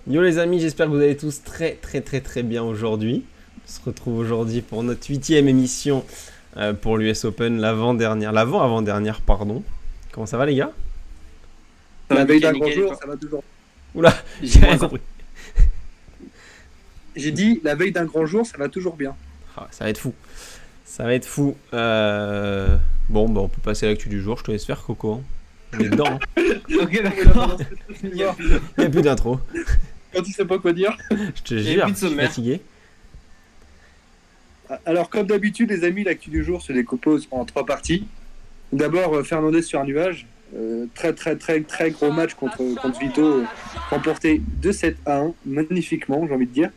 Yo les amis, j'espère que vous allez tous très très très très bien aujourd'hui. On se retrouve aujourd'hui pour notre 8e émission pour l'US Open, l'avant-avant-dernière, pardon. Comment ça va les gars? Ça va La veille nickel, d'un grand nickel et jour, toi? ça va toujours. Oula, J'ai j'ai rien moins un. compris. J'ai dit la veille d'un grand jour, ça va toujours bien. Ah, ça va être fou. Ça va être fou. Bon, bah on peut passer à l'actu du jour, je te laisse faire Coco. Hein. On est dedans, hein. Ok, Mais là, d'accord. pendant cette Il y a histoire, plus de- Il n'y a plus d'intro. quand tu sais pas quoi dire. Je te Il y a jure, plus de je suis sommaire. fatigué. Alors, comme d'habitude, les amis, l'actu du jour se décompose en 3 parties. D'abord, Fernandez sur un nuage. Très, très, très, très gros match contre Vito, remporté 2-7-1, magnifiquement, j'ai envie de dire,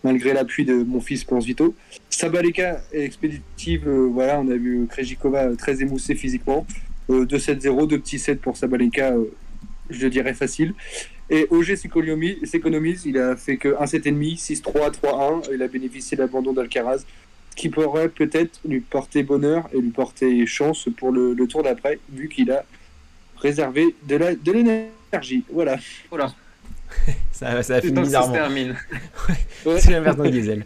malgré l'appui de mon fils pour Vito. Sabalenka est expéditive, voilà, on a vu Krejcikova très émoussée physiquement. 2-7-0, deux petits sets pour Sabalenka, je dirais facile. Et OG s'économise, il a fait que 1-7,5, 6-3, 3-1. Il a bénéficié de l'abandon d'Alcaraz, qui pourrait peut-être lui porter bonheur et lui porter chance pour le tour d'après, vu qu'il a réservé de l'énergie. Voilà. Voilà, Ça a c'est fini temps que ça se bizarrement. termine. Ouais. C'est la Fernand Diesel.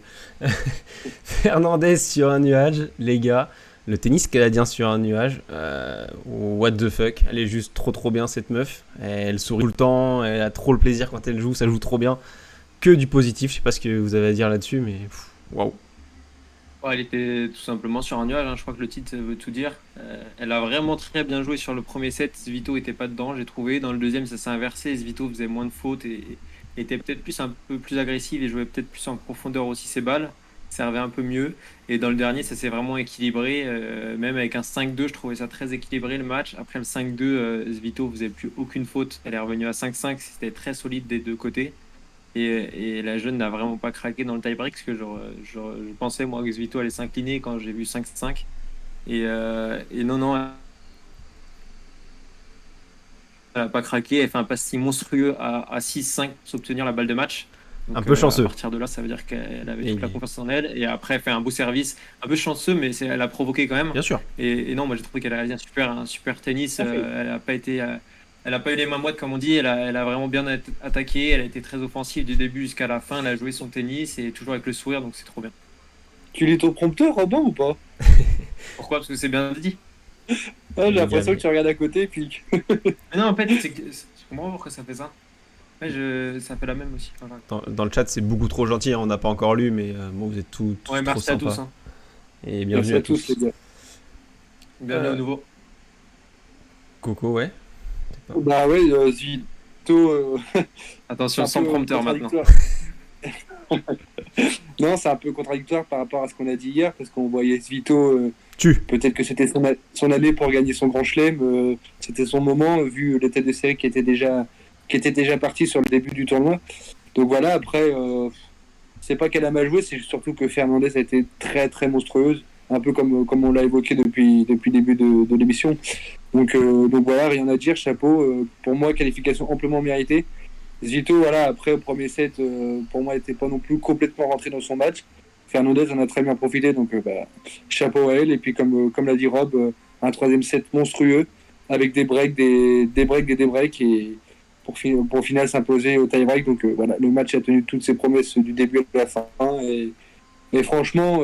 Fernandez sur un nuage, les gars. Le tennis canadien sur un nuage. What the fuck. Elle est juste trop trop bien cette meuf. Elle sourit tout le temps. Elle a trop le plaisir quand elle joue. Ça joue trop bien. Que du positif. Je sais pas ce que vous avez à dire là-dessus, mais waouh. Ouais, elle était tout simplement sur un nuage, hein. Je crois que le titre veut tout dire. Elle a vraiment très bien joué sur le premier set. Svito était pas dedans, j'ai trouvé. Dans le deuxième, ça s'est inversé. Svito faisait moins de fautes et était peut-être un peu plus agressive et jouait peut-être plus en profondeur aussi ses balles. Servait un peu mieux. Et dans le dernier, ça s'est vraiment équilibré. Même avec un 5-2, je trouvais ça très équilibré le match. Après le 5-2, Svito faisait plus aucune faute. Elle est revenue à 5-5. C'était très solide des deux côtés. Et la jeune n'a vraiment pas craqué dans le tie-break parce que je pensais moi que Svito allait s'incliner quand j'ai vu 5-5. Et non, non, elle n'a pas craqué. Elle fait un pass si monstrueux à 6-5 pour s'obtenir la balle de match. Un Donc peu à chanceux. partir de là, ça veut dire qu'elle avait toute la Et confiance en elle. Et après, elle fait un beau service, un peu chanceux, mais elle a provoqué quand même. bien sûr. Et non, moi j'ai trouvé qu'elle a réalisé un super tennis. Parfait. Elle n'a pas été, elle a pas eu les mains moites comme on dit. Elle a vraiment bien attaqué. Elle a été très offensive du début jusqu'à la fin. Elle a joué son tennis et toujours avec le sourire, donc c'est trop bien. Tu lis ton prompteur, Robin, ou pas? Pourquoi? Parce que c'est bien dit. J'ai l'impression Légal. que tu regardes à côté et puis. Mais non, en fait, je comprends pourquoi ça fait ça. Ouais, ça fait la même aussi. Voilà. Dans le chat, c'est beaucoup trop gentil. Hein, on n'a pas encore lu, mais bon, vous êtes tous Ouais, trop merci à tous, sympas. hein. Et Merci bienvenue à à tous, tous. les gars. Bienvenue au nouveau. Coco, ouais. Bah ouais, Zvito. Attention, C'est un sans peu prompteur maintenant. contradictoire. Non, c'est un peu contradictoire par rapport à ce qu'on a dit hier, parce qu'on voyait Svito, Tu. peut-être que c'était son année pour gagner son grand chelem, c'était son moment, vu les têtes de série qui étaient déjà parties sur le début du tournoi. Donc voilà, après, c'est pas qu'elle a mal joué, c'est surtout que Fernandez a été très très monstrueuse, un peu comme on l'a évoqué depuis le début de l'émission. Donc voilà, rien à dire, chapeau. Pour moi, qualification amplement méritée. Zito, voilà, après au premier set, pour moi, n'était pas non plus complètement rentré dans son match. Fernandez en a très bien profité, donc chapeau à elle. Et puis, comme l'a dit Rob, un troisième set monstrueux, avec des breaks, des breaks, et pour au final s'imposer au tie-break. Donc voilà, le match a tenu toutes ses promesses du début à la fin. Et franchement,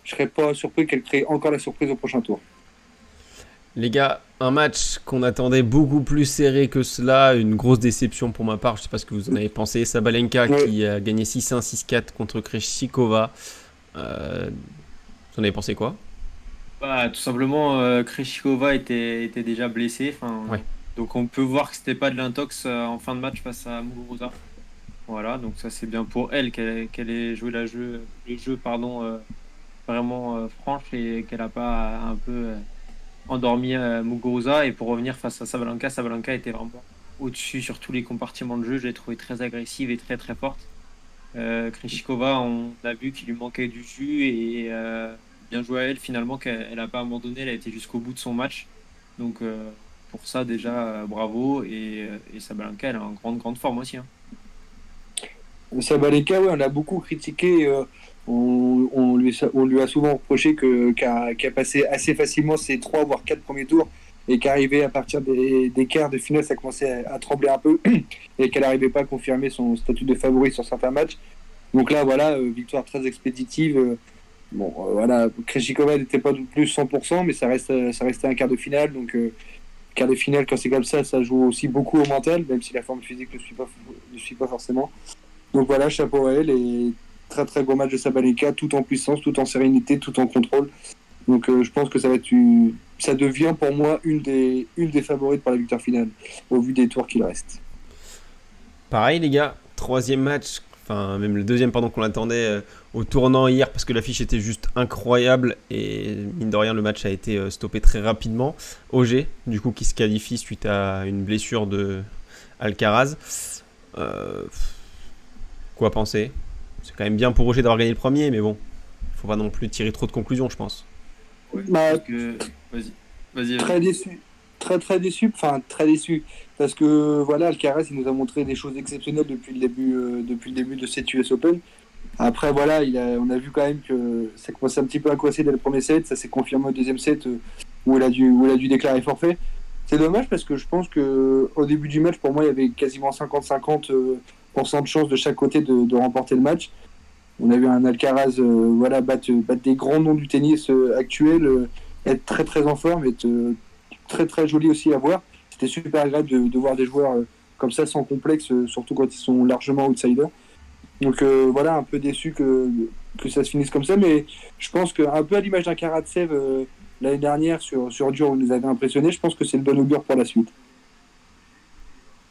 je serais pas surpris qu'elle crée encore la surprise au prochain tour. Les gars, un match qu'on attendait beaucoup plus serré que cela, une grosse déception pour ma part, je sais pas ce que vous en avez pensé. Sabalenka Ouais. qui a gagné 6-1, 6-4 contre Krejcikova. Vous en avez pensé quoi? Bah, tout simplement, Krejcikova était déjà blessée. Ouais. Donc on peut voir que c'était pas de l'intox en fin de match face à Muguruza. Voilà, donc ça c'est bien pour elle qu'elle ait joué le jeu pardon, vraiment franche et qu'elle n'a pas un peu endormi Muguruza. Et pour revenir face à Sabalenka, Sabalenka était vraiment au-dessus sur tous les compartiments de jeu. Je l'ai trouvé très agressive et très très forte. Krejcikova, on a vu qu'il lui manquait du jus et bien joué à elle finalement qu'elle n'a pas abandonné, elle a été jusqu'au bout de son match. Donc pour ça déjà bravo et Sabalenka elle est en grande forme aussi, hein. Sabalenka, ouais, on l'a beaucoup critiqué. On lui a souvent reproché qu'il a passé assez facilement ses 3 voire 4 premiers tours et qu'arrivé à partir des quarts de finale, ça commençait à trembler un peu et qu'elle n'arrivait pas à confirmer son statut de favori sur certains matchs. Donc là, voilà, victoire très expéditive. Bon, voilà, Krejcikova n'était pas non plus 100%, mais ça restait un quart de finale. Donc, quart de finale, quand c'est comme ça joue aussi beaucoup au mental, même si la forme physique ne suit pas forcément. Donc voilà, chapeau à elle et très très gros match de Sabalenka, tout en puissance, tout en sérénité, tout en contrôle. Donc je pense que ça devient pour moi une des favorites pour la victoire finale, au vu des tours qu'il reste. Pareil les gars, troisième match, enfin même le deuxième pardon qu'on attendait au tournant hier parce que l'affiche était juste incroyable et mine de rien le match a été stoppé très rapidement. Auger du coup qui se qualifie suite à une blessure de Alcaraz. Quoi penser? C'est quand même bien pour Auger d'avoir gagné le premier, mais bon, faut pas non plus tirer trop de conclusions je pense. Ouais, Bah, parce que... Vas-y. très déçu. Très déçu, enfin très déçu. Parce que voilà, Alcaraz il nous a montré des choses exceptionnelles depuis le début de cette US Open. Après voilà, on a vu quand même que ça commençait un petit peu à coincer dès le premier set, ça s'est confirmé au deuxième set où il a dû déclarer forfait. C'est dommage parce que je pense que au début du match, pour moi, il y avait quasiment 50-50% de chance de chaque côté de remporter le match. On a vu un Alcaraz voilà, battre des grands noms du tennis actuel, être très très en forme, être très très joli aussi à voir. C'était super agréable de voir des joueurs comme ça sans complexe, surtout quand ils sont largement outsiders. Donc voilà, un peu déçu que ça se finisse comme ça, mais je pense qu'un peu à l'image d'un Karatsev l'année dernière sur dur où il nous avait impressionné, je pense que c'est le bon augure pour la suite.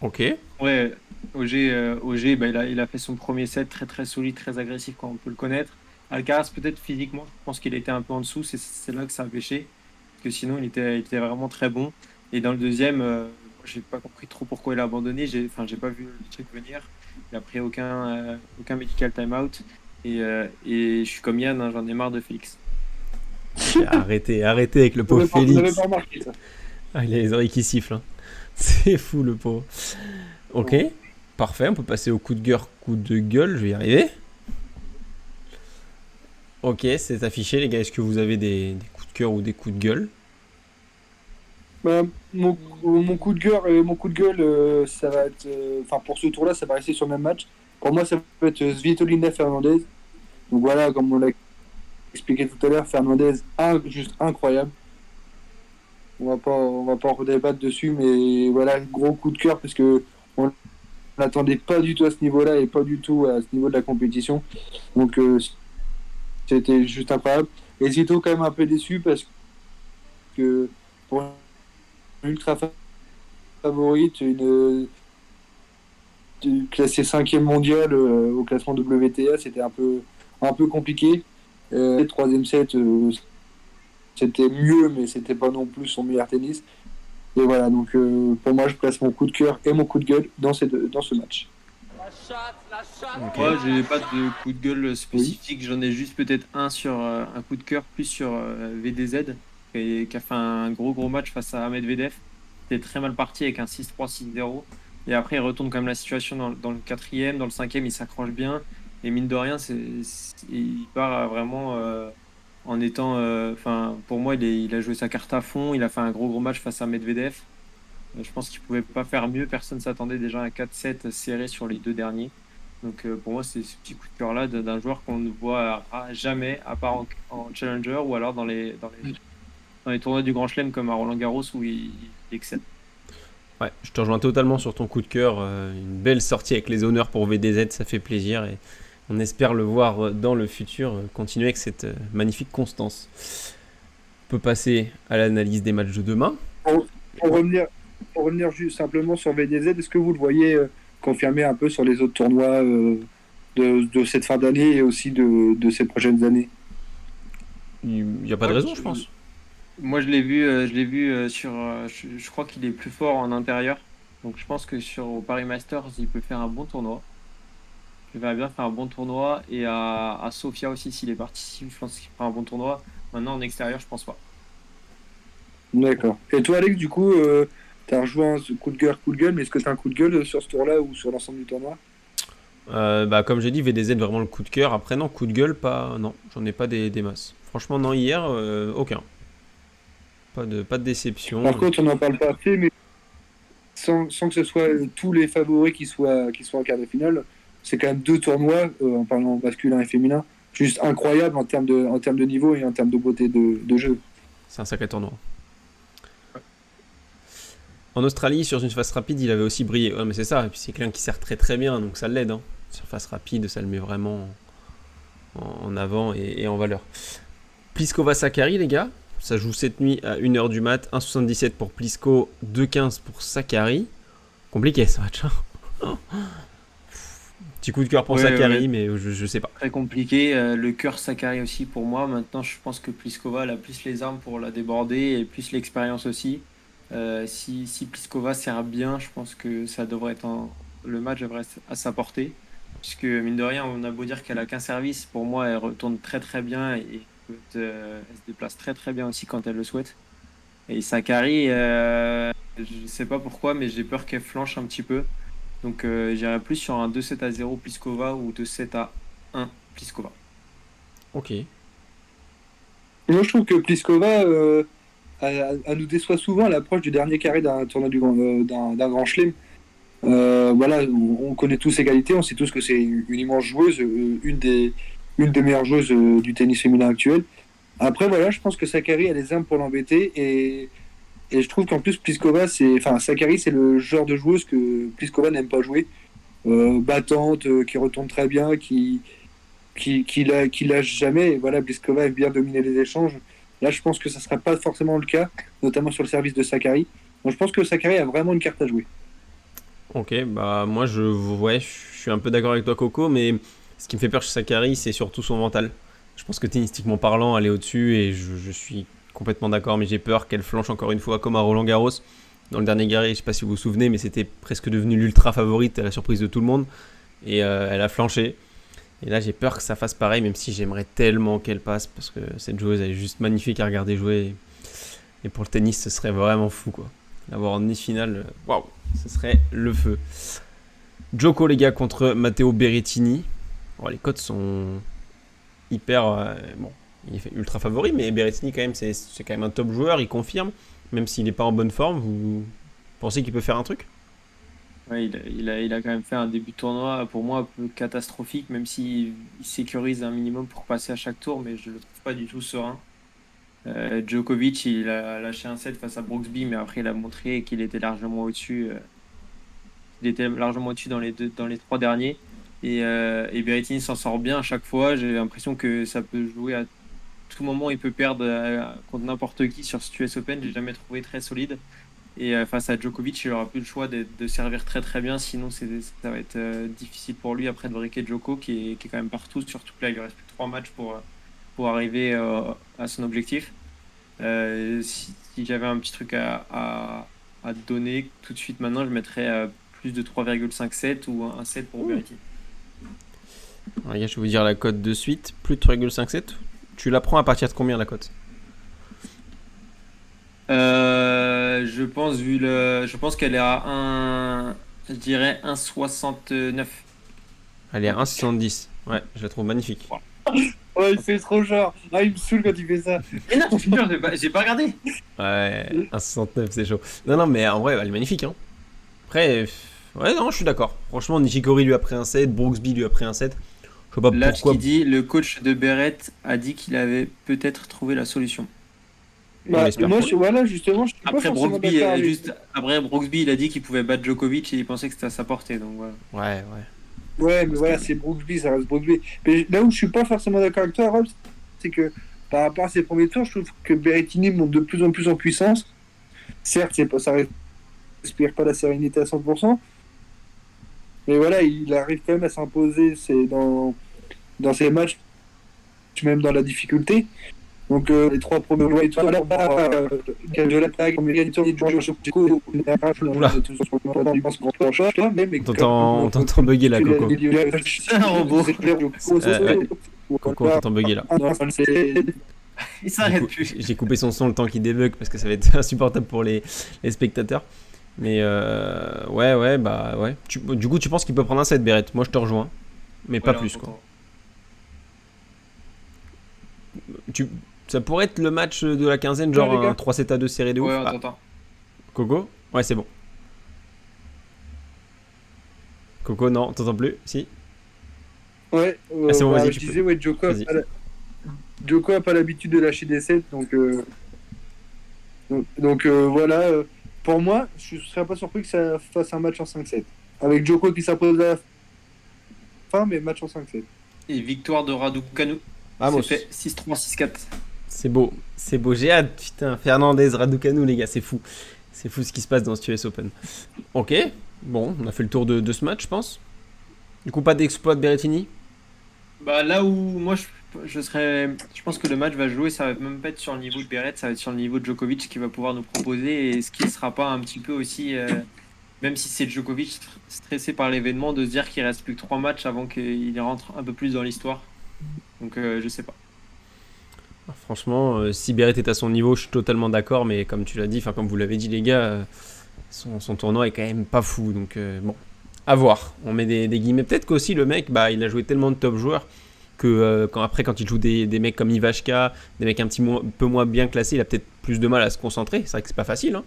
Ok. Ouais, Auger bah, il a fait son premier set très très solide, très agressif, comme on peut le connaître. Alcaraz, peut-être physiquement, je pense qu'il a été un peu en dessous, c'est là que ça a pêché. Parce que sinon, il était vraiment très bon. Et dans le deuxième, moi, j'ai pas compris trop pourquoi il a abandonné. J'ai pas vu le truc venir. Il a pris aucun medical timeout. Et je suis comme Yann, hein, j'en ai marre de Félix. Arrêtez avec le pauvre Vous n'avez Félix. pas remarqué ça. Ah, il a les oreilles qui sifflent. Hein. C'est fou le pauvre. Ok, parfait, on peut passer au coup de cœur, coup de gueule, je vais y arriver. Ok, c'est affiché les gars, est-ce que vous avez des coups de cœur ou des coups de gueule? Bah, mon coup de cœur et mon coup de gueule, ça va être, enfin pour ce tour-là, ça va rester sur le même match. Pour moi, ça peut être Svitolina Fernandez. Donc voilà, comme on l'a expliqué tout à l'heure, Fernandez, juste incroyable. On va pas en redébattre dessus, mais voilà, gros coup de cœur parce que on n'attendait pas du tout à ce niveau-là et pas du tout à ce niveau de la compétition. Donc c'était juste incroyable. Et Zito quand même un peu déçu parce que pour une ultra favorite, classée 5e mondiale au classement WTA, c'était un peu compliqué. Le troisième set, c'était mieux, mais c'était pas non plus son meilleur tennis. Et voilà, donc pour moi, je place mon coup de cœur et mon coup de gueule dans ce match. Ok. Moi, j'ai pas de coup de gueule Oui. spécifique. J'en ai juste peut-être un sur un coup de cœur, plus sur VDZ, qui a fait un gros match face à Medvedev. C'était très mal parti avec un 6-3, 6-0. Et après, il retourne quand même la situation dans le quatrième, dans le cinquième, il s'accroche bien. Et mine de rien, il part vraiment en étant. Enfin, pour moi, il a joué sa carte à fond. Il a fait un gros match face à Medvedev. Je pense qu'il pouvait pas faire mieux. Personne s'attendait déjà à un 4-7 serré sur les deux derniers. Donc pour moi, c'est ce petit coup de cœur-là d'un joueur qu'on ne voit jamais, à part en Challenger ou alors dans les tournois du Grand Chelem comme à Roland-Garros où il excelle. Ouais, je te rejoins totalement sur ton coup de cœur. Une belle sortie avec les honneurs pour VDZ, ça fait plaisir et on espère le voir dans le futur continuer avec cette magnifique constance. On peut passer à l'analyse des matchs de demain. Pour revenir juste simplement sur VDZ, est-ce que vous le voyez confirmer un peu sur les autres tournois de cette fin d'année et aussi de ces prochaines années? Il n'y a pas de raison, je pense. Moi, je l'ai vu sur. Je crois qu'il est plus fort en intérieur. Donc, je pense que au Paris Masters, il peut faire un bon tournoi. Il va bien faire un bon tournoi. Et à Sofia aussi, s'il est parti, je pense qu'il fera un bon tournoi. Maintenant, en extérieur, je pense pas. D'accord. Et toi, Alex, du coup, tu as rejoint ce coup de cœur, coup de gueule, mais est-ce que tu as un coup de gueule sur ce tour-là ou sur l'ensemble du tournoi? Comme j'ai dit, VDZ vraiment le coup de cœur. Après, non, coup de gueule, pas. Non, j'en ai pas des masses. Franchement, non, hier, aucun. Pas de déception. Par contre, on n'en parle pas assez, mais sans que ce soit tous les favoris qui soient en quart de finale, c'est quand même 2 tournois, en parlant masculin et féminin, juste incroyables en termes de niveau et en termes de beauté de jeu. C'est un sacré tournoi. En Australie, sur une phase rapide, il avait aussi brillé. Ouais, mais c'est ça. Et puis c'est quelqu'un qui sert très très bien, donc ça l'aide. Hein. Sur phase rapide, ça le met vraiment en avant et en valeur. Pliskova-Sakkari, les gars. Ça joue cette nuit à 1h du mat. 1,77 pour Plisko, 2,15 pour Sakkari. Compliqué ce match. Hein. Petit coup de cœur pour Sakkari, mais je sais pas. Très compliqué. Le cœur Sakkari aussi pour moi. Maintenant, je pense que Pliskova elle a plus les armes pour la déborder et plus l'expérience aussi. Si Pliskova sert bien, je pense que ça devrait être le match devrait être à sa portée. Puisque mine de rien, on a beau dire qu'elle a qu'un service, pour moi, elle retourne très très bien et elle se déplace très très bien aussi quand elle le souhaite. Et Sakkari, je sais pas pourquoi, mais j'ai peur qu'elle flanche un petit peu. Donc j'irai plus sur un 2-7-0 Pliskova ou 2-7-1 Pliskova. Ok. Moi, je trouve que Pliskova elle nous déçoit souvent à l'approche du dernier carré d'un tournoi d'un grand chelem. Voilà, on connaît tous ses qualités, on sait tous que c'est une immense joueuse, une des meilleures joueuses du tennis féminin actuel. Après, voilà, je pense que Sakkari a les armes pour l'embêter et je trouve qu'en plus Sakkari, c'est le genre de joueuse que Pliskova n'aime pas jouer. Battante, qui retourne très bien, qui lâche jamais. Et voilà, Pliskova aime bien dominer les échanges. Là, je pense que ça ne sera pas forcément le cas, notamment sur le service de Sakkari. Donc, je pense que Sakkari a vraiment une carte à jouer. Ok, bah moi je suis un peu d'accord avec toi Coco, mais ce qui me fait peur chez Sakkari, c'est surtout son mental. Je pense que tennistiquement parlant, elle est au-dessus et je suis complètement d'accord, mais j'ai peur qu'elle flanche encore une fois comme à Roland Garros. Dans le dernier Garret, je sais pas si vous vous souvenez, mais c'était presque devenu l'ultra favorite à la surprise de tout le monde. Et elle a flanché. Et là, j'ai peur que ça fasse pareil, même si j'aimerais tellement qu'elle passe, parce que cette joueuse, elle est juste magnifique à regarder jouer. Et pour le tennis, ce serait vraiment fou, quoi. L'avoir en demi-finale, waouh, ce serait le feu. Djoko, les gars, contre Matteo Berrettini. Bon, les cotes sont hyper... bon, il est ultra favori, mais Berrettini, quand même, c'est quand même un top joueur, il confirme. Même s'il n'est pas en bonne forme, vous pensez qu'il peut faire un truc ? Ouais, il a quand même fait un début de tournoi, pour moi, un peu catastrophique, même s'il sécurise un minimum pour passer à chaque tour, mais je ne le trouve pas du tout serein. Djokovic, il a lâché un set face à Brooksby, mais après, il a montré qu'il était largement au-dessus. Il était largement au-dessus dans les 3 derniers. Et Berrettini s'en sort bien à chaque fois. J'ai l'impression que ça peut jouer à tout moment. Il peut perdre contre n'importe qui sur ce US Open. J'ai jamais trouvé très solide. Et face à Djokovic, il aura plus le choix de servir très très bien. Sinon, ça va être difficile pour lui après de briquer Djoko qui est quand même partout. Surtout que là, il lui reste plus que 3 matchs pour arriver à son objectif. Si j'avais un petit truc à donner tout de suite maintenant, je mettrais plus de 3,57 ou un 7 pour Berrettini. Alors, les gars, je vais vous dire la cote de suite. Plus de 3,57. Tu la prends à partir de combien la cote ? Je pense qu'elle est je dirais 1,69. Elle est à 1,70. Ouais, je la trouve magnifique. Ouais, il fait trop genre. Ah, il me saoule quand il fait ça. Mais non, je te jure, j'ai pas regardé. Ouais, 1,69, c'est chaud. Non, mais en vrai, elle est magnifique. Hein. Après, ouais, non, je suis d'accord. Franchement, Nishikori lui a pris un 7, Brooksby lui a pris un 7. Je sais pas Là, pourquoi. qui dit, le coach de Berrett a dit qu'il avait peut-être trouvé la solution. Bah, moi, voilà, justement, je suis pas forcément d'accord avec... Après, Brooksby, il a dit qu'il pouvait battre Djokovic et il pensait que c'était à sa portée. Donc voilà. Ouais. Ouais, mais voilà, c'est Brooksby, ça reste Brooksby. Mais là où je suis pas forcément d'accord avec toi, Rob, c'est que par rapport à ses premiers tours, je trouve que Berrettini monte de plus en plus en puissance. Certes, ça respire pas la sérénité à 100%, mais voilà, il arrive quand même à s'imposer dans ses matchs, même dans la difficulté. Donc les 3 premiers mois, de l'attaque, premier tour, on t'entend bugger là, Coco. C'est un robot. Coco, on t'entend bugger là. Il s'arrête plus. J'ai coupé son son le temps qu'il débug parce que ça va être insupportable pour les spectateurs. Mais ouais. Du coup, tu penses qu'il peut prendre un 7, Berrett ? Moi, je te rejoins. Mais pas plus, quoi. Ça pourrait être le match de la quinzaine, genre Ouais, les gars. un 3-7 à 2 serré de ouf. Ouais, on Ah, t'entend. Coco? Ouais, c'est bon. Coco, non, t'entends plus? Si? Ouais, Ah, c'est bon, vas-y, je tu disais, peux. ouais, Vas-y. Joko a pas l'habitude de lâcher des sets, voilà. Pour moi, je ne serais pas surpris que ça fasse un match en 5-7. Avec Joko qui s'impose à la fin, mais match en 5-7. Et victoire de Raducanu. Vamos. C'est fait 6-3, 6-4. C'est beau, j'ai hâte, putain. Fernandez, Raducanu, les gars, c'est fou. C'est fou ce qui se passe dans ce US Open. Ok, bon, on a fait le tour de ce match, je pense. Du coup, pas d'exploit de Berrettini? Bah là où moi je pense que le match va jouer, ça va même pas être sur le niveau de Beret, ça va être sur le niveau de Djokovic qui va pouvoir nous proposer et ce qui sera pas un petit peu aussi, même si c'est Djokovic stressé par l'événement, de se dire qu'il reste plus que 3 matchs avant qu'il rentre un peu plus dans l'histoire. Donc je sais pas. Franchement, si Beret est à son niveau, je suis totalement d'accord, mais comme tu l'as dit, enfin comme vous l'avez dit les gars, son tournoi est quand même pas fou, donc bon, à voir. On met des guillemets. Peut-être qu'aussi le mec, bah, il a joué tellement de top joueurs que quand il joue des mecs comme Ivashka, des mecs un peu moins bien classés, il a peut-être plus de mal à se concentrer. C'est vrai que c'est pas facile, hein.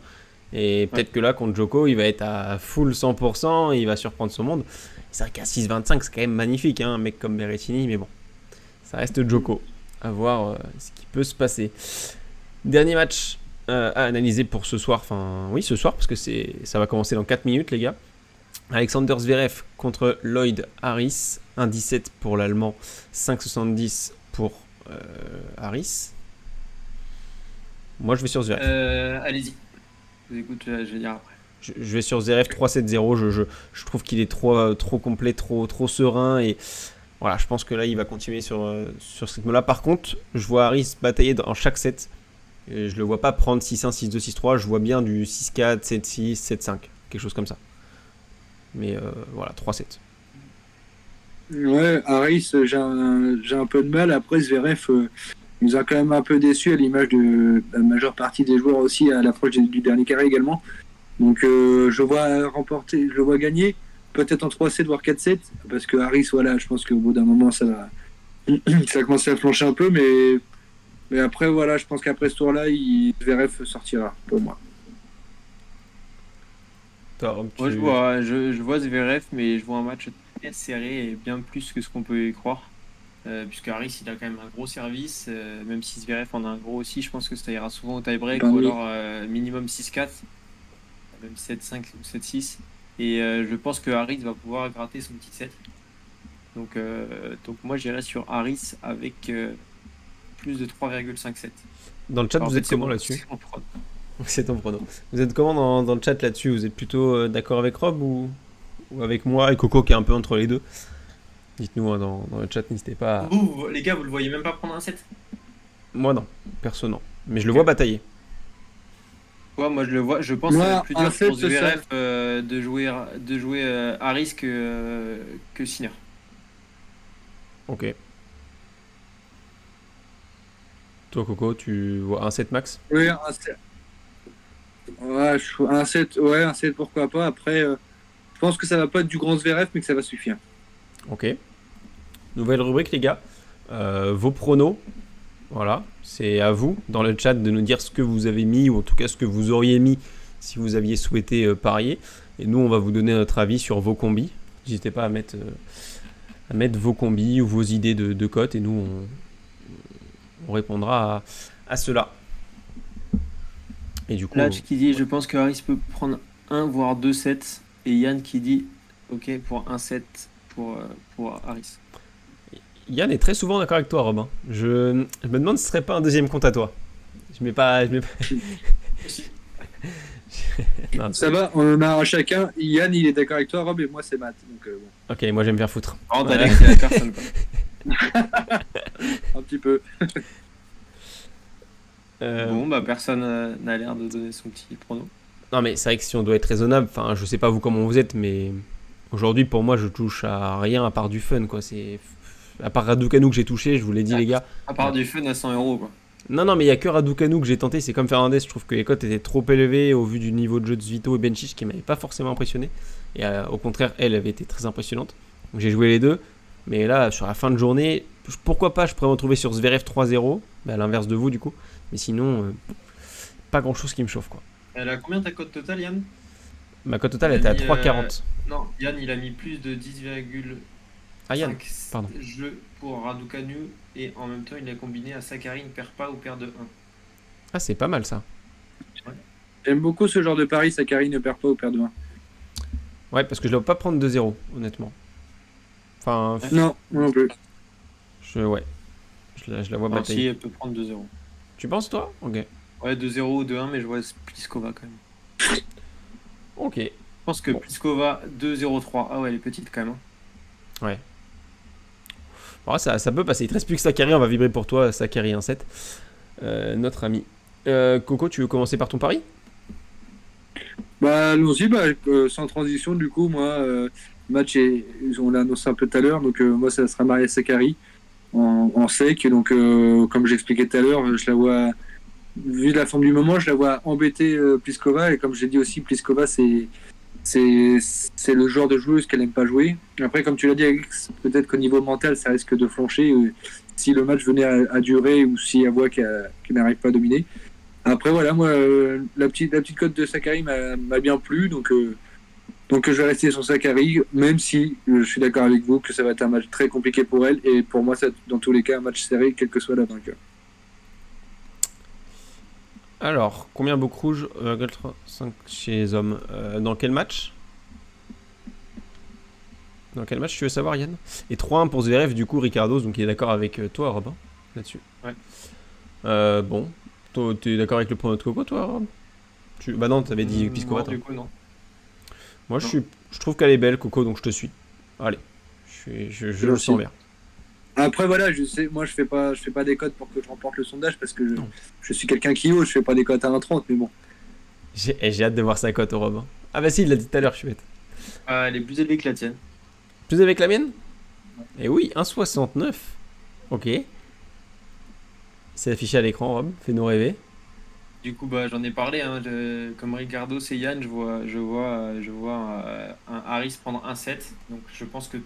Et peut-être que là, contre Djoko, il va être à full 100% et il va surprendre son monde. C'est vrai qu'à 6,25, c'est quand même magnifique, hein, un mec comme Berrettini, mais bon, ça reste Djoko. À voir ce qui peut se passer. Dernier match à analyser pour ce soir. Enfin, oui, ce soir, parce que ça va commencer dans 4 minutes, les gars. Alexander Zverev contre Lloyd Harris. 1,17 pour l'Allemand, 5,70 pour Harris. Moi, je vais sur Zverev. Allez-y. Je vous écoute, je vais dire après. Je vais sur Zverev 3-7-0. Je trouve qu'il est trop complet, trop serein. Et voilà, je pense que là, il va continuer sur ce rythme-là. Par contre, je vois Harris batailler dans chaque set. Et je le vois pas prendre 6-1, 6-2, 6-3. Je vois bien du 6-4, 7-6, 7-5. Quelque chose comme ça. Mais voilà, 3-7. Ouais, Harris, j'ai un peu de mal. Après, Zverev nous a quand même un peu déçus à l'image de la majeure partie des joueurs aussi à l'approche du dernier carré également. Donc je le vois gagner, peut-être en 3-7 voire 4-7, parce que Harris, voilà, je pense qu'au bout d'un moment ça va commencer à flancher un peu, mais après voilà, je pense qu'après ce tour-là, Zverev sortira pour moi. Moi je vois Zverev, mais je vois un match très serré et bien plus que ce qu'on peut y croire. Puisque Harris il a quand même un gros service, même si Zverev en a un gros aussi, je pense que ça ira souvent au tie-break ou alors minimum 6-4, même 7-5 ou 7-6. Et je pense que Harris va pouvoir gratter son petit set. Donc moi j'irai sur Harris avec plus de 3,57. Dans le chat, vous êtes comment là-dessus? C'est ton prono. Vous êtes comment dans le chat là-dessus? Vous êtes plutôt d'accord avec Rob ou avec moi et Coco qui est un peu entre les deux? Dites-nous hein, dans le chat, n'hésitez pas. Vous, les gars, vous le voyez même pas prendre un set? Moi non, perso non. Mais je le vois batailler. Ouais, moi je le vois. Je pense que c'est plus dur pour Zverev de jouer Harris que Sinner. Ok. Toi Coco, tu vois un set max? Oui, un set. Ouais, un set pourquoi pas. Après, je pense que ça va pas être du grand Zverev, mais que ça va suffire. Ok. Nouvelle rubrique les gars. Vos pronos. Voilà, c'est à vous dans le chat de nous dire ce que vous avez mis ou en tout cas ce que vous auriez mis si vous aviez souhaité parier. Et nous, on va vous donner notre avis sur vos combis. N'hésitez pas à mettre vos combis ou vos idées de cotes et nous, on répondra à cela. Et du coup, Latch qui dit je pense que Harris peut prendre 1 voire 2 sets. Et Yann qui dit ok pour un set pour Harris. Yann est très souvent d'accord avec toi, Robin. Je me demande si ce serait pas un deuxième compte à toi. Je mets pas. Non, ça va, on en a un chacun. Yann, il est d'accord avec toi, Rob, et moi, c'est Matt. Donc, bon. Ok, moi j'aime bien foutre. Alex, c'est la personne. Un petit peu. Bon, bah personne n'a l'air de donner son petit prono. Non, mais c'est vrai que si on doit être raisonnable, enfin, je sais pas vous comment vous êtes, mais aujourd'hui, pour moi, je touche à rien à part du fun, quoi. C'est. À part Raducanu que j'ai touché, je vous l'ai dit, les gars. À part du fun à 100 €, quoi. Non, mais il n'y a que Raducanu que j'ai tenté. C'est comme Fernandez, je trouve que les cotes étaient trop élevées au vu du niveau de jeu de Svito et Bencic qui m'avait pas forcément impressionné. Et au contraire, elle avait été très impressionnante. Donc j'ai joué les deux. Mais là, sur la fin de journée, pourquoi pas, je pourrais me retrouver sur Zverev 3-0. à l'inverse de vous du coup. Mais sinon, pas grand chose qui me chauffe quoi. Elle a combien ta cote totale, Yann? Ma cote totale Il a était à mis, 3,40. non, Yann, il a mis plus de 10,5 Ah Yann, pardon. jeux pour Raducanu et en même temps, il a combiné à Sakari ne perd pas ou perd de 1. Ah c'est pas mal ça. J'aime beaucoup ce genre de pari, Sakari ne perd pas ou perd de 1. Ouais, parce que je ne dois pas prendre 2-0, honnêtement. Enfin, Non, moi non plus. ouais. Je la vois Alors, batailler. si, elle peut prendre 2-0. Tu penses toi? Ok. Ouais, 2-0 ou 2-1, mais je vois Pliskova quand même. Ok. Je pense que Bon. Pliskova 2-0-3. Ah ouais, elle est petite quand même. Hein. Ouais. Bon, ça peut passer. Il te reste plus que Sakari, on va vibrer pour toi, Sakari 1-7. Notre ami. Coco, tu veux commencer par ton pari? Bah, allons-y, sans transition, du coup, moi, match, on l'a annoncé un peu tout à l'heure, donc moi, ça sera Maria Sakkari en sec. Donc, comme j'expliquais tout à l'heure, je la vois, vu la forme du moment, je la vois embêter Pliskova. Et comme j'ai dit aussi, Pliskova, c'est le genre de joueuse qu'elle n'aime pas jouer. Après, comme tu l'as dit, Alex, peut-être qu'au niveau mental, ça risque de flancher si le match venait à durer ou si elle voit qu'elle n'arrive pas à dominer. Après, voilà, moi, la petite cote de Sakkari m'a bien plu, donc je vais rester sur Sakkari, même si je suis d'accord avec vous que ça va être un match très compliqué pour elle, et pour moi, ça, dans tous les cas, un match serré, quelle que soit la vainqueur. Alors, combien bouc rouge 5 chez les hommes. Dans quel match? Dans quel match tu veux savoir, Yann? Et 3-1 pour Zverev, du coup, Ricardo, donc il est d'accord avec toi, Robin, là-dessus. Ouais. Bon. T'es d'accord avec le prono de Coco, toi, Rob? Bah non, t'avais dit Pliskova. Non, du coup, non. Moi, Non. je trouve qu'elle est belle, Coco, donc je te suis. Allez, je le sens bien. Après, voilà, je sais, moi, je fais pas des cotes pour que je remporte le sondage, parce que Non. je suis quelqu'un qui ose, je fais pas des cotes à 1,30, mais bon. J'ai hâte de voir sa cote au Robin. Ah bah si, il l'a dit tout à l'heure, je suis bête. Elle est plus élevée que la tienne. Plus avec la mienne? Et oui, 1,69. Ok. C'est affiché à l'écran, Rob. Fais-nous rêver. Du coup, bah, j'en ai parlé. Hein, comme Ricardo, c'est Yann. Je vois un Harris prendre 1-7. Donc, je pense que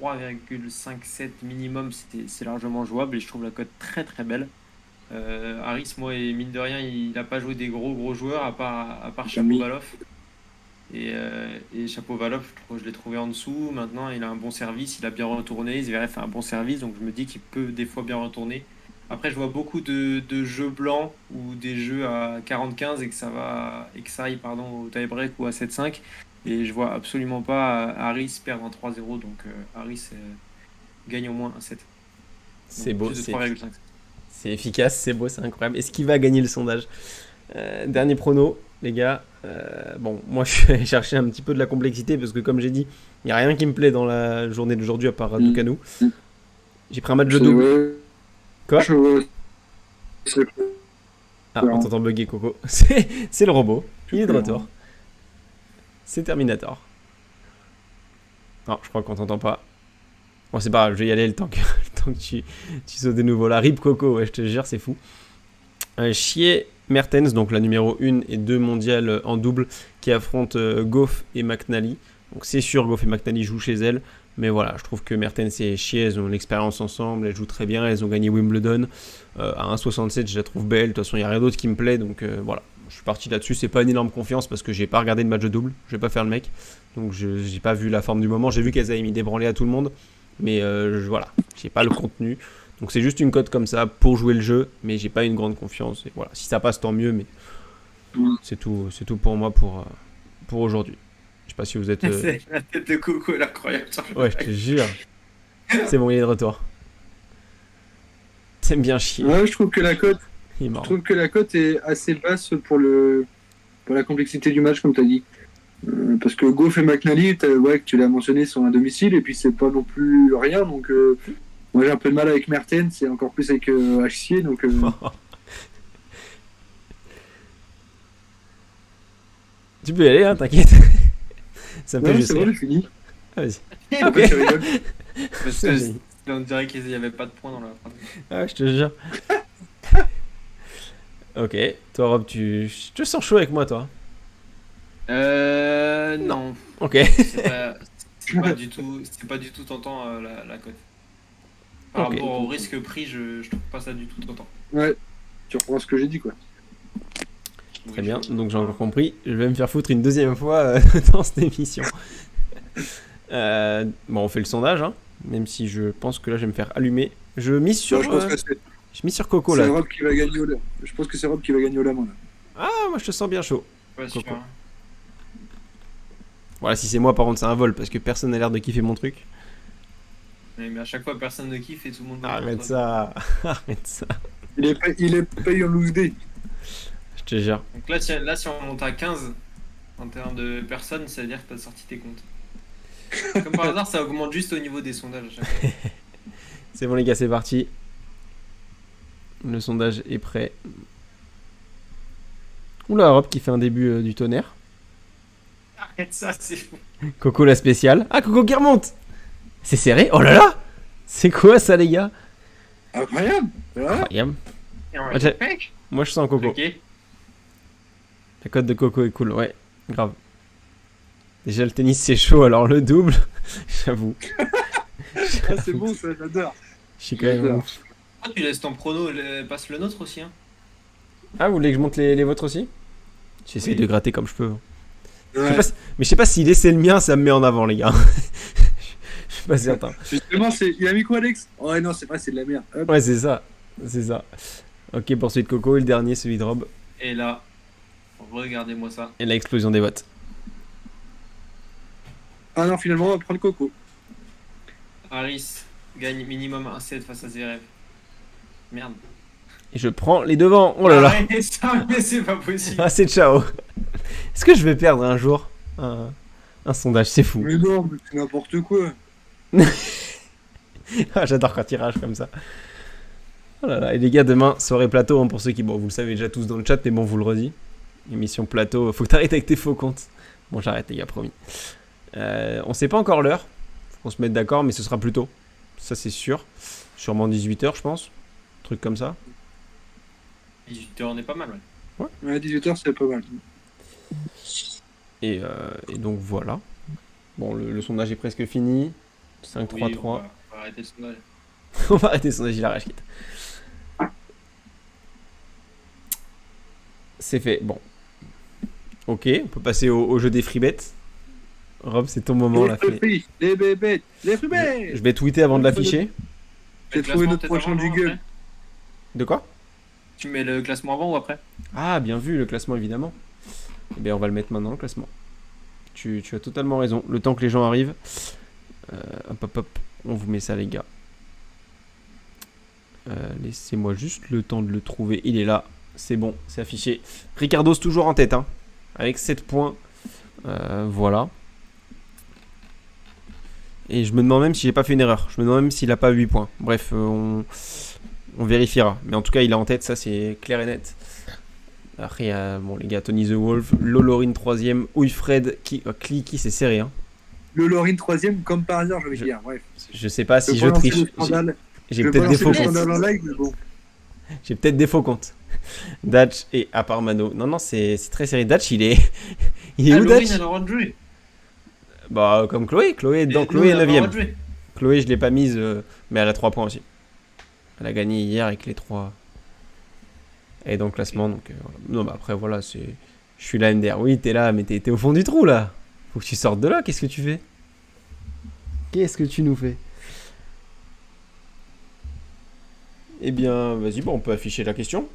3,57 minimum, c'est largement jouable. Et je trouve la cote très très belle. Harris, moi, et mine de rien, il n'a pas joué des gros joueurs à part Shapovalov. Et Shapovalov, je l'ai trouvé en dessous. Maintenant, il a un bon service. Il a bien retourné. Zverev fait un bon service. Donc, je me dis qu'il peut des fois bien retourner. Après, je vois beaucoup de jeux blancs ou des jeux à 40-15 et que ça aille au tie-break ou à 7-5. Et je vois absolument pas Harris perdre en 3-0. Donc Harris gagne au moins un 7. C'est Donc, beau, plus de 3,5. c'est efficace, c'est beau, c'est incroyable. Est-ce qu'il va gagner le sondage? Dernier prono, les gars. Bon, moi je suis allé chercher un petit peu de la complexité parce que, comme j'ai dit, il n'y a rien qui me plaît dans la journée d'aujourd'hui à part Raducanu. J'ai pris un match de double. Quoi? Ah, on t'entend bugger, Coco. C'est le robot. Il est de retour. C'est Terminator. Non, je crois qu'on t'entend pas. Bon, c'est pas grave, je vais y aller le temps que tu sautes de nouveau. La RIP Coco, ouais, je te jure, c'est fou. Chier Mertens, donc la numéro 1 et 2 mondiale en double, qui affrontent Gauff et McNally. Donc c'est sûr, Gauff et McNally jouent chez elle. Mais voilà, je trouve que Mertens et Chier, elles ont l'expérience ensemble, elles jouent très bien, elles ont gagné Wimbledon. À 1,67, je la trouve belle. De toute façon, il n'y a rien d'autre qui me plaît. Donc voilà, je suis parti là-dessus. C'est pas une énorme confiance parce que j'ai pas regardé de match de double. Je vais pas faire le mec. Donc j'ai pas vu la forme du moment. J'ai vu qu'elles avaient mis des branlées à tout le monde. Mais voilà, j'ai pas le contenu. Donc c'est juste une cote comme ça pour jouer le jeu. Mais j'ai pas une grande confiance. Et voilà, si ça passe, tant mieux. Mais c'est tout pour moi pour aujourd'hui. Je sais pas si vous êtes. C'est la tête de Coco, elle est incroyable. Ouais, je te jure. C'est bon, il est de retour. T'aimes bien chier. Ouais, je trouve que la cote, Il est marrant. est assez basse pour la complexité du match, comme tu as dit. Parce que Gauff et McNally, ouais, que tu l'as mentionné, sont à domicile et puis c'est pas non plus rien. Donc, moi j'ai un peu de mal avec Mertens et encore plus avec Achier. Donc, Tu peux y aller, hein, t'inquiète. Ça me fait non, juste c'est bon, rire. j'ai fini. Ah, vas-y. Pourquoi tu rigoles? Parce que on dirait qu'il n'y avait pas de points dans la phrase. Ah, je te jure. Ok, toi Rob, tu te sens chaud avec moi, toi? Non. Ok. C'est pas du tout tentant la cote. Par Ok. rapport au risque pris, je trouve pas ça du tout tentant. Ouais, tu reprends ce que j'ai dit, quoi. Très Oui, bien, je- donc j'ai encore compris. Je vais me faire foutre une deuxième fois dans cette émission. Bon, on fait le sondage, hein, même si je pense que là je vais me faire allumer. Je mise sur, Bah, je pense que je mise sur Coco c'est là. Rob qui va gagner je pense que c'est Rob qui va gagner au Lama, là. Ah, moi je te sens bien chaud. Pas sûr. Coco. Voilà, si c'est moi par contre c'est un vol parce que personne n'a l'air de kiffer mon truc. Mais à chaque fois, personne ne kiffe et tout le monde va Arrête contre. ça, arrête ça. Il est payé en loose day. Je te jure. Donc là, si on monte à 15 en termes de personnes, ça veut dire que tu as sorti tes comptes. Comme par hasard, ça augmente juste au niveau des sondages à chaque fois. C'est bon les gars, c'est parti. Le sondage est prêt. Oula, Rob qui fait un début du tonnerre. Arrête ça, c'est fou. Coco la spéciale. Ah, Coco qui remonte. C'est serré. Oh là là. C'est quoi ça les gars? Incroyable. Voilà. Incroyable. Et on Ah, j'ai- mec. Moi je sens Coco. Ok. La cote de Coco est cool, ouais, grave. Déjà le tennis c'est chaud, alors le double, j'avoue. Ah, c'est bon, ça, j'adore. Je suis quand même J'adore. ouf. Ah, tu laisses ton prono, passe le nôtre aussi. Hein. Ah, vous voulez que je monte les vôtres aussi? J'essaie Oui. de gratter comme je peux. Je sais Ouais. pas si- Mais je sais pas si laisser le mien ça me met en avant les gars. Je suis pas certain. Justement, il a mis quoi, Alex? Oh, ouais, non, c'est pas, c'est de la merde. Hop. Ouais, c'est ça. C'est ça. Ok, pour celui de Coco et le dernier, celui de Rob. Et là, regardez-moi ça. Et l'explosion des votes. Ah non, finalement, on va prendre Coco. Harris gagne minimum un set face à Zverev. Merde. Et je prends les devants. Oh là là. Arrêtez ça, mais c'est pas possible. Ah, c'est ciao. Est-ce que je vais perdre un jour un sondage? C'est fou. Mais non, mais c'est n'importe quoi. Ah, j'adore quand il rage comme ça. Oh là là. Et les gars, demain, soirée plateau, hein, pour ceux qui, bon, vous le savez déjà tous dans le chat, mais bon, vous le redis. Émission plateau, faut que t'arrêtes avec tes faux comptes. Bon, j'arrête les gars, promis. On sait pas encore l'heure, faut qu'on se mette d'accord, mais ce sera plus tôt. Ça c'est sûr. Sûrement 18h je pense. Truc comme ça. 18h, on est pas mal, ouais. Ouais, 18h, c'est pas mal. Et donc voilà. Bon, le sondage est presque fini. 5-3-3. Oui, on va arrêter le sondage. On va arrêter le sondage, il arrache quitte. C'est fait, bon. Ok, on peut passer au jeu des free bets. Rob, c'est ton moment là. Les bébés, les fribets. Je vais tweeter avant de l'afficher. J'ai Le trouvé classement, notre peut-être prochain avant, non, jingle. après De quoi? Tu mets le classement avant ou après? Ah, bien vu, le classement évidemment. Eh bien, on va le mettre maintenant, le classement. Tu as totalement raison. Le temps que les gens arrivent. Hop, hop, hop. On vous met ça, les gars. Laissez-moi juste le temps de le trouver. Il est là. C'est bon, c'est affiché. Ricardo's toujours en tête, hein, avec 7 points. Voilà. Et je me demande même si j'ai pas fait une erreur. Je me demande même s'il a pas 8 points. Bref, on vérifiera. Mais en tout cas, il est en tête, ça c'est clair et net. Après, il y a, bon, les gars, Tony the Wolf, Lolorin 3ème, Wilfred, Clicky, c'est serré. Hein. Le Lorine 3ème, comme par hasard, je vais dire. Bref. Je sais pas si Je je vais lancer triche. le scandale. J'ai Je vais peut-être pas des lancer faux le comptes. scandale en live, mais bon. J'ai peut-être des faux comptes. Datch et Aparmano. Non, non, c'est très serré. Datch, il est. Il est où, Lorine, Datch? elle a le droit de jouer. Bah, comme Chloé. Chloé, Et Chloé est nous, elle a pas le droit 9ème. de jouer. Chloé, je l'ai pas mise, mais elle a 3 points aussi. Elle a gagné hier avec les 3. Elle est dans le classement, donc voilà. Non, bah après, voilà, c'est. Je suis la MDR. Oui, t'es là, mais t'es au fond du trou là. Faut que tu sortes de là. Qu'est-ce que tu fais? Qu'est-ce que tu nous fais? Eh bien, vas-y, bon, on peut afficher la question.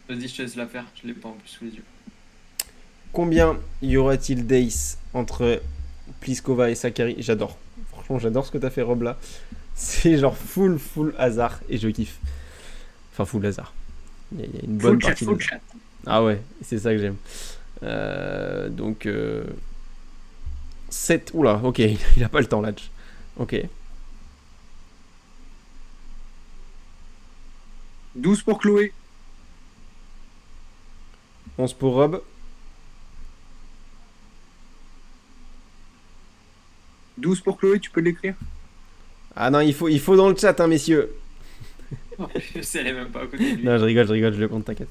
Vas-y, je te laisse la faire. Je l'ai pas en plus sous les yeux. Combien y aura-t-il d'ace entre Pliskova et Sakari? J'adore. Franchement, j'adore ce que t'as fait, Rob, là. C'est genre full hasard et je kiffe. Enfin, full hasard. Il y a une bonne Full chat, partie de... full chat. Ah ouais, c'est ça que j'aime. Donc... 7... Oula, ok, il a pas le temps, là. Ok. 12 pour Chloé. 11 pour Rob. 12 pour Chloé, tu peux l'écrire? Ah non, il faut dans le chat, hein, messieurs. Je sais, elle est même pas à côté de lui. Non, je rigole, je le compte, t'inquiète.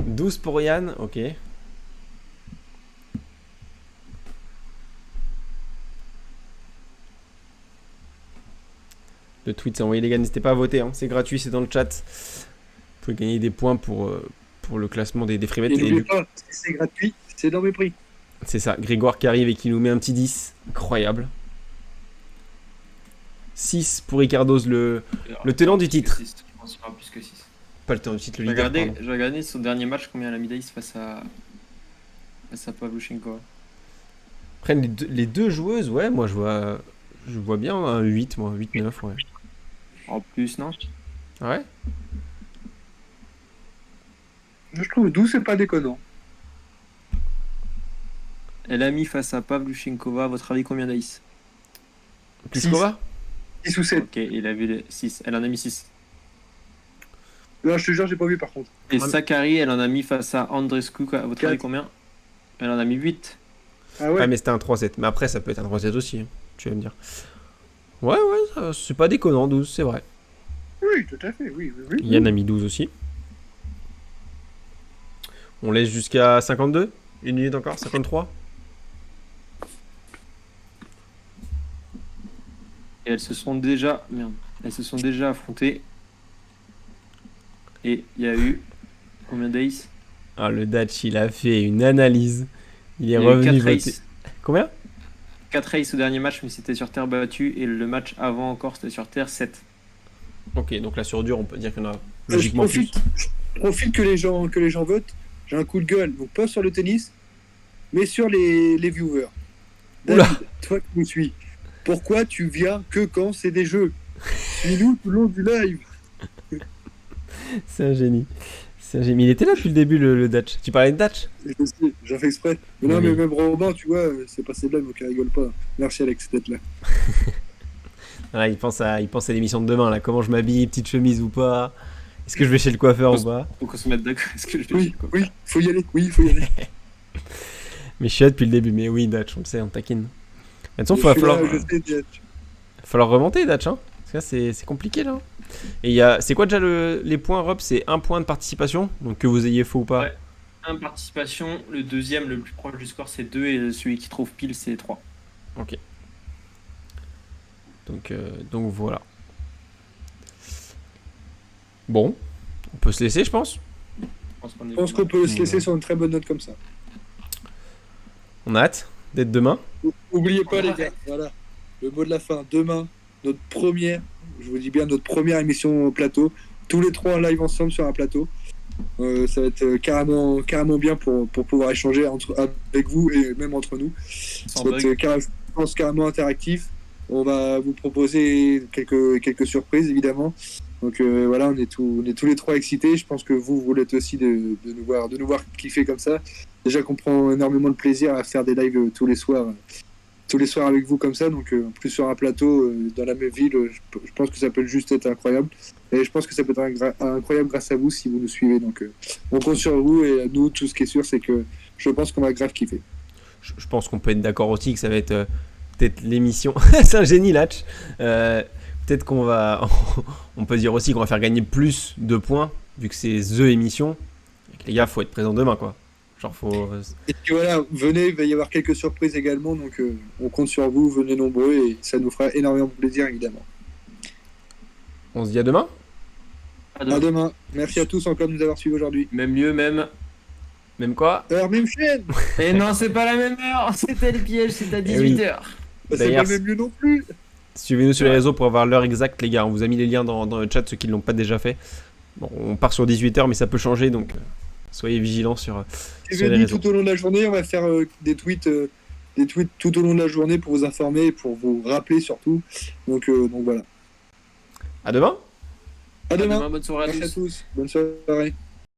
12 pour Yann, ok. Le tweet, c'est envoyé, les gars. N'hésitez pas à voter. Hein. C'est gratuit, c'est dans le chat. Vous pouvez gagner des points pour le classement des free bets. Et n'oubliez pas, si c'est gratuit, c'est dans mes prix. C'est ça. Grégoire qui arrive et qui nous met un petit 10. Incroyable. 6 pour Ricardos, le tenant du titre. 6, je pense qu'il y aura plus que 6. Pas le tenant du titre, le J'ai leader. regardé son dernier match, combien elle a mis d'Ace face à Pavlyuchenko. Après, les deux joueuses, ouais, moi je vois bien un 8, moi, 8-9, ouais. En plus, non? Ouais. Je trouve 12, c'est pas déconnant. Elle a mis face à Pavlyuchenkova, à votre avis, combien d'Ace? Pliskova 6 ou 7. Ok, il a vu les 6. Elle en a mis 6. Là, je te jure, j'ai pas vu par contre. Et Sakari, elle en a mis face à Andreescu, à votre avis, combien? Elle en a mis 8. Ah ouais, Ouais, mais c'était un 3-7. Mais après, ça peut être un 3-7 aussi, hein, tu vas me dire. Ouais, c'est pas déconnant, 12, c'est vrai. Oui, tout à fait, oui. Yann a mis 12 aussi. On laisse jusqu'à 52? Une minute encore? 53? Et elles se sont déjà affrontées. Et il y a eu combien d'ace? Ah, le Dutch, il a fait une analyse. Il est Il y a eu revenu 4 voter. aces. Combien? 4 aces au dernier match, mais c'était sur terre battue. Et le match avant encore, c'était sur terre 7. Ok, donc là sur dur, on peut dire qu'il y en a Je logiquement plus. profite que les gens votent. J'ai un coup de gueule, donc pas sur le tennis, mais sur les viewers. Oula. David, toi qui me suis, pourquoi tu viens que quand c'est des jeux? Suis-nous tout le long du live. C'est un génie. Il était là depuis le début, le Dutch. Tu parlais de Dutch? Je sais, j'en fais exprès. Mais non, Oui. mais même Robin, tu vois, c'est passé de là, donc il rigole pas. Merci Alex d'être là. Ah, il pense à l'émission de demain, là. Comment je m'habille, petite chemise ou pas? Est-ce que je vais chez le coiffeur ou pas? Faut qu'on se mette d'accord. Est-ce que je vais Oui, faut y aller. Oui, faut y aller. Mais je suis là depuis le début. Mais oui, Dutch, on le sait, on taquine. Mais de toute façon, il va falloir remonter, Dutch. Hein. Parce que là, c'est compliqué, là. Et c'est quoi déjà les points, Rob? C'est 1 point de participation. Donc que vous ayez faux ou pas. Ouais. 1 participation. Le deuxième, le plus proche du score, c'est 2. Et celui qui trouve pile, c'est 3. Ok. Donc voilà. Bon, on peut se laisser, je pense. Je pense qu'on peut se laisser sur une très bonne note comme ça. On a hâte d'être demain. N'oubliez pas, les gars, voilà, le mot de la fin. Demain, notre première émission au plateau. Tous les trois en live ensemble sur un plateau. Ça va être carrément bien pour pouvoir échanger avec vous et même entre nous. Ça va être carrément interactif. On va vous proposer quelques surprises, évidemment. Donc voilà, on est tous les trois excités. Je pense que vous l'êtes aussi de nous voir kiffer comme ça. Déjà qu'on prend énormément de plaisir à faire des lives tous les soirs avec vous comme ça. Donc en plus sur un plateau dans la même ville, je pense que ça peut juste être incroyable. Et je pense que ça peut être incroyable grâce à vous si vous nous suivez. Donc on compte sur vous et nous, tout ce qui est sûr, c'est que je pense qu'on va grave kiffer. Je pense qu'on peut être d'accord aussi que ça va être peut-être l'émission. C'est un génie, Latch. Peut-être on peut dire aussi qu'on va faire gagner plus de points vu que c'est The émission. Et que les gars, faut être présent demain, quoi. Genre Et puis voilà, venez, il va y avoir quelques surprises également, donc on compte sur vous, venez nombreux et ça nous fera énormément plaisir évidemment. On se dit à demain. À demain. Merci à tous encore de nous avoir suivis aujourd'hui. Même lieu, même quoi? Heure, même chaîne. Et non, c'est pas la même heure. C'était le piège, c'est à 18h. C'est D'ailleurs, pas le même lieu non plus. Suivez-nous sur les réseaux pour avoir l'heure exacte, les gars. On vous a mis les liens dans le chat, ceux qui ne l'ont pas déjà fait. Bon, on part sur 18h, mais ça peut changer, donc soyez vigilants sur les réseaux. Tout au long de la journée, on va faire des tweets tout au long de la journée pour vous informer et pour vous rappeler surtout. Donc voilà. À demain. À demain. Bonne soirée à Merci tous. à tous. Bonne soirée.